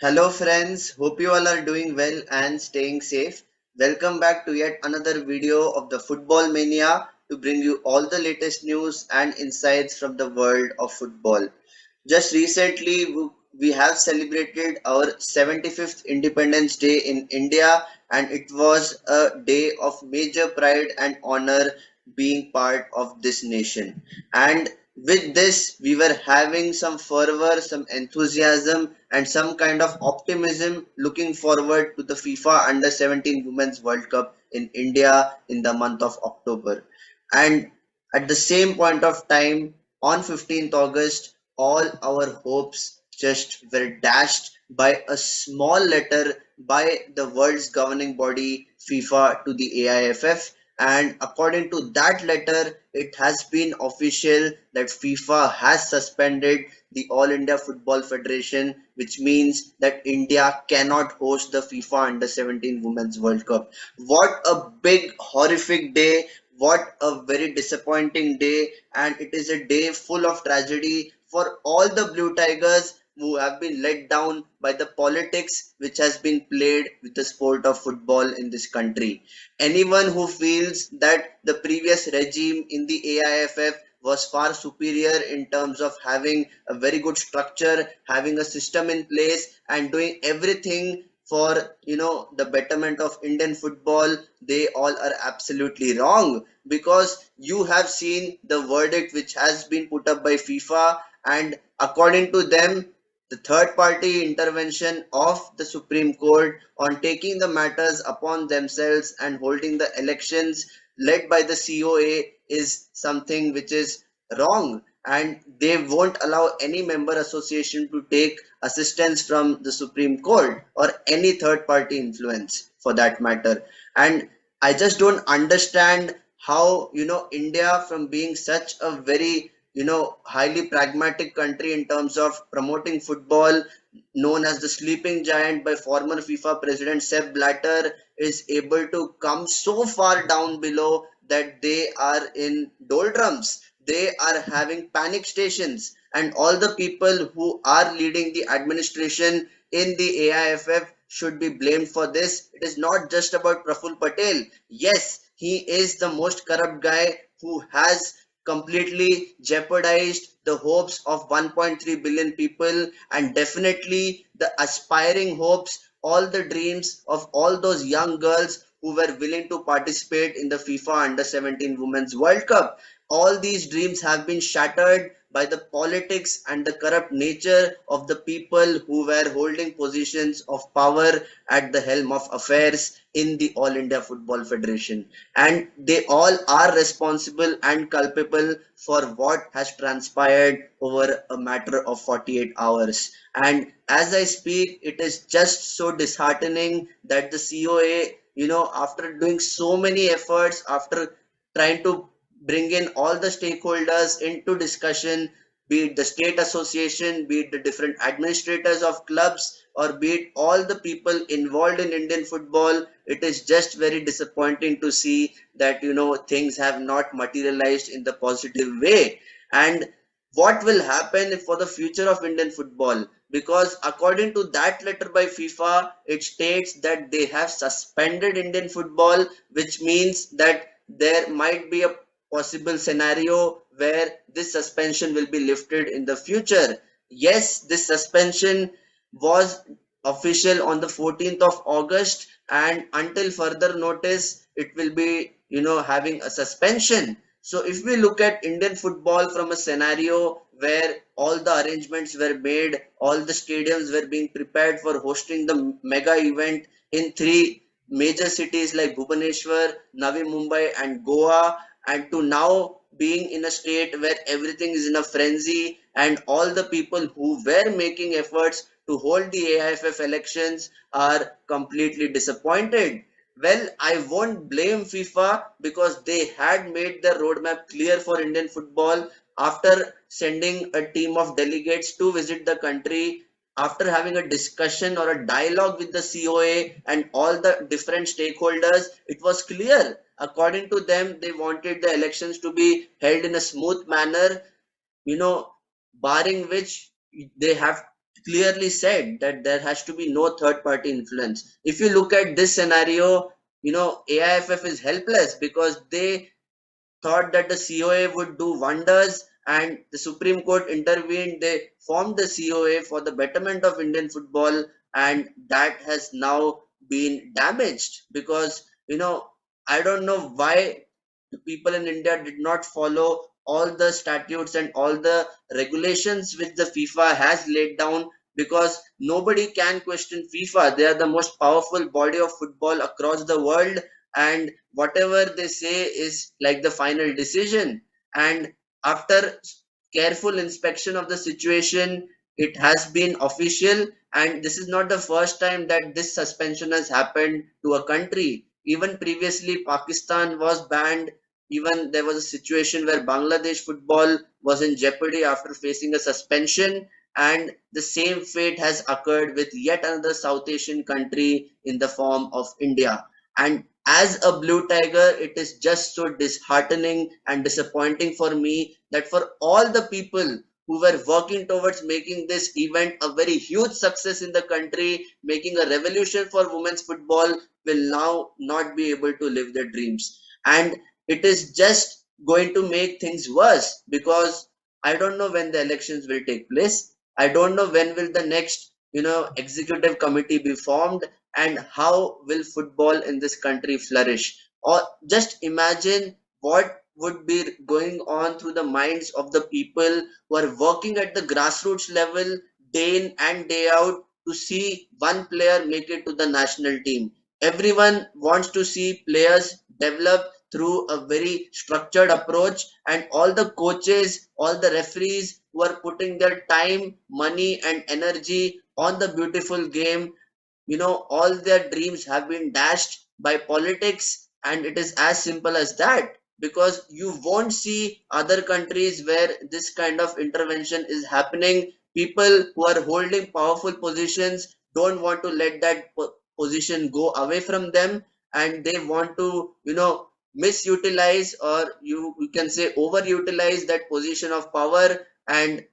Hello, friends. Hope you all are doing well and staying safe. Welcome back to yet another video of the Football Mania to bring you all the latest news and insights from the world of football. Just recently, we have celebrated our 75th Independence Day in India, and it was a day of major pride and honor being part of this nation. And with this, we were having some fervor, some enthusiasm, and some kind of optimism looking forward to the FIFA Under 17 Women's World Cup in India in the month of October. And at the same point of time, on 15th August, all our hopes just were dashed by a small letter by the world's governing body FIFA to the AIFF, and according to that letter it has been official that FIFA has suspended the All India Football Federation, which means that India cannot host the FIFA Under 17 Women's World Cup. What a big horrific day, what a very disappointing day, and it is a day full of tragedy for all the Blue Tigers who have been let down by the politics which has been played with the sport of football in this country. Anyone who feels that the previous regime in the AIFF was far superior in terms of having a very good structure, having a system in place, and doing everything for the betterment of Indian football, they all are absolutely wrong, because you have seen the verdict which has been put up by FIFA, and according to them, the third party intervention of the Supreme Court on taking the matters upon themselves and holding the elections led by the COA is something which is wrong, and they won't allow any member association to take assistance from the Supreme Court or any third party influence for that matter. And I just don't understand how India, from being such a very highly pragmatic country in terms of promoting football, known as the sleeping giant by former FIFA president Sepp Blatter, is able to come so far down below that they are in doldrums. They are having panic stations, and all the people who are leading the administration in the AIFF should be blamed for this. It is not just about Praful Patel. Yes, he is the most corrupt guy who has completely jeopardized the hopes of 1.3 billion people, and definitely the aspiring hopes, all the dreams of all those young girls who were willing to participate in the FIFA Under 17 Women's World Cup. All these dreams have been shattered by the politics and the corrupt nature of the people who were holding positions of power at the helm of affairs in the All India Football Federation. And they all are responsible and culpable for what has transpired over a matter of 48 hours. And as I speak, it is just so disheartening that the COA, after doing so many efforts, after trying to bring in all the stakeholders into discussion, be it the state association, be it the different administrators of clubs, or be it all the people involved in Indian football. It is just very disappointing to see that things have not materialized in the positive way. And what will happen for the future of Indian football? Because according to that letter by FIFA, it states that they have suspended Indian football, which means that there might be a possible scenario where this suspension will be lifted in the future. Yes, this suspension was official on the 14th of August, and until further notice, it will be, having a suspension. So if we look at Indian football from a scenario where all the arrangements were made, all the stadiums were being prepared for hosting the mega event in three major cities like Bhubaneswar, Navi Mumbai, and Goa, and to now being in a state where everything is in a frenzy, and all the people who were making efforts to hold the AIFF elections are completely disappointed. Well, I won't blame FIFA, because they had made their roadmap clear for Indian football after sending a team of delegates to visit the country, after having a discussion or a dialogue with the COA and all the different stakeholders. It was clear. According to them, they wanted the elections to be held in a smooth manner, barring which they have clearly said that there has to be no third party influence. If you look at this scenario, AIFF is helpless because they thought that the COA would do wonders, and the Supreme Court intervened. They formed the COA for the betterment of Indian football, and that has now been damaged because, I don't know why the people in India did not follow all the statutes and all the regulations which the FIFA has laid down, because nobody can question FIFA. They are the most powerful body of football across the world, and whatever they say is like the final decision. And after careful inspection of the situation, it has been official, and this is not the first time that this suspension has happened to a country. Even previously Pakistan was banned. Even there was a situation where Bangladesh football was in jeopardy after facing a suspension, and the same fate has occurred with yet another South Asian country in the form of India. And as a blue tiger, it is just so disheartening and disappointing for me that for all the people who were working towards making this event a very huge success in the country, making a revolution for women's football, will now not be able to live their dreams. And it is just going to make things worse because I don't know when the elections will take place. I don't know when will the next, executive committee be formed, and how will football in this country flourish. Or just imagine what would be going on through the minds of the people who are working at the grassroots level day in and day out to see one player make it to the national team. Everyone wants to see players develop through a very structured approach, and all the coaches, all the referees who are putting their time, money, and energy on the beautiful game, all their dreams have been dashed by politics, and it is as simple as that. Because you won't see other countries where this kind of intervention is happening. People who are holding powerful positions don't want to let that position go away from them, and they want to, misutilize, or you can say overutilize that position of power, and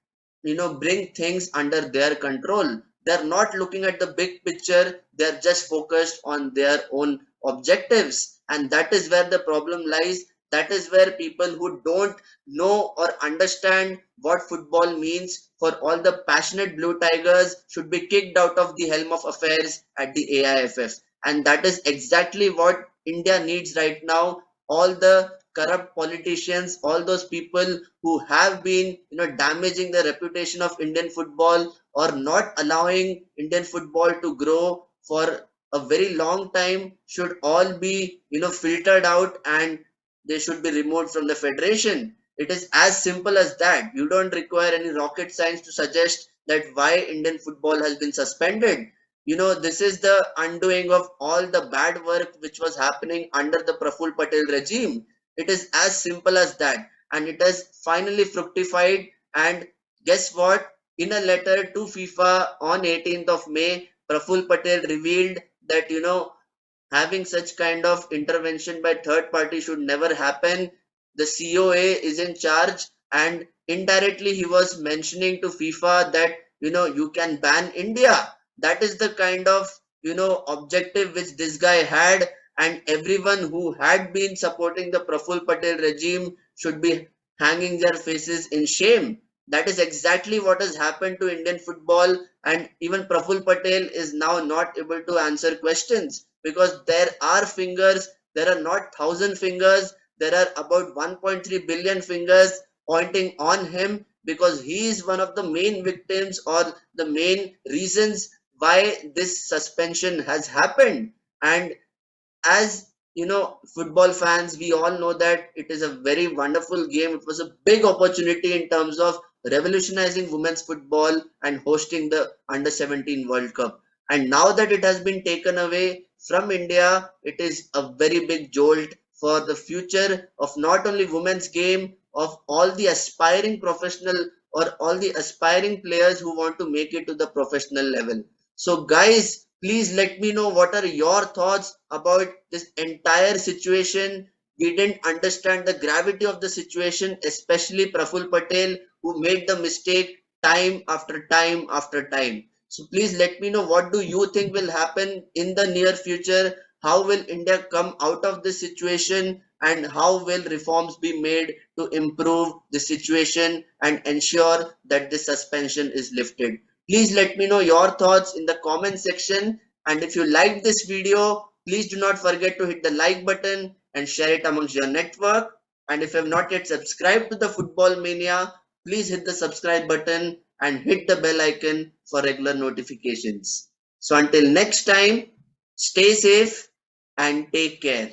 bring things under their control. They're not looking at the big picture, they're just focused on their own objectives. And that is where the problem lies. That is where people who don't know or understand what football means, for all the passionate blue tigers, should be kicked out of the helm of affairs at the AIFF. And that is exactly what India needs right now. All the corrupt politicians, all those people who have been, damaging the reputation of Indian football, or not allowing Indian football to grow for a very long time, should all be, filtered out, and they should be removed from the federation. It is as simple as that. You don't require any rocket science to suggest that why Indian football has been suspended. This is the undoing of all the bad work which was happening under the Praful Patel regime. It is as simple as that, and it has finally fructified. And guess what? In a letter to FIFA on 18th of May, Praful Patel revealed that, having such kind of intervention by third party should never happen. The COA is in charge, and indirectly he was mentioning to FIFA that, you can ban India. That is the kind of, objective which this guy had, and everyone who had been supporting the Praful Patel regime should be hanging their faces in shame. That is exactly what has happened to Indian football, and even Praful Patel is now not able to answer questions because there are fingers, there are not thousand fingers, there are about 1.3 billion fingers pointing on him, because he is one of the main victims or the main reasons why this suspension has happened. And as football fans, we all know that it is a very wonderful game. It was a big opportunity in terms of revolutionizing women's football and hosting the under 17 World Cup. And now that it has been taken away from India, it is a very big jolt for the future of not only women's game, of all the aspiring professional or all the aspiring players who want to make it to the professional level. So guys, please let me know what are your thoughts about this entire situation. We didn't understand the gravity of the situation, especially Praful Patel, who made the mistake time after time after time. So please let me know, what do you think will happen in the near future? How will India come out of this situation, and how will reforms be made to improve the situation and ensure that the suspension is lifted? Please let me know your thoughts in the comment section, and if you like this video, please do not forget to hit the like button and share it amongst your network. And if you have not yet subscribed to the Football Mania, please hit the subscribe button and hit the bell icon for regular notifications. So until next time, stay safe and take care.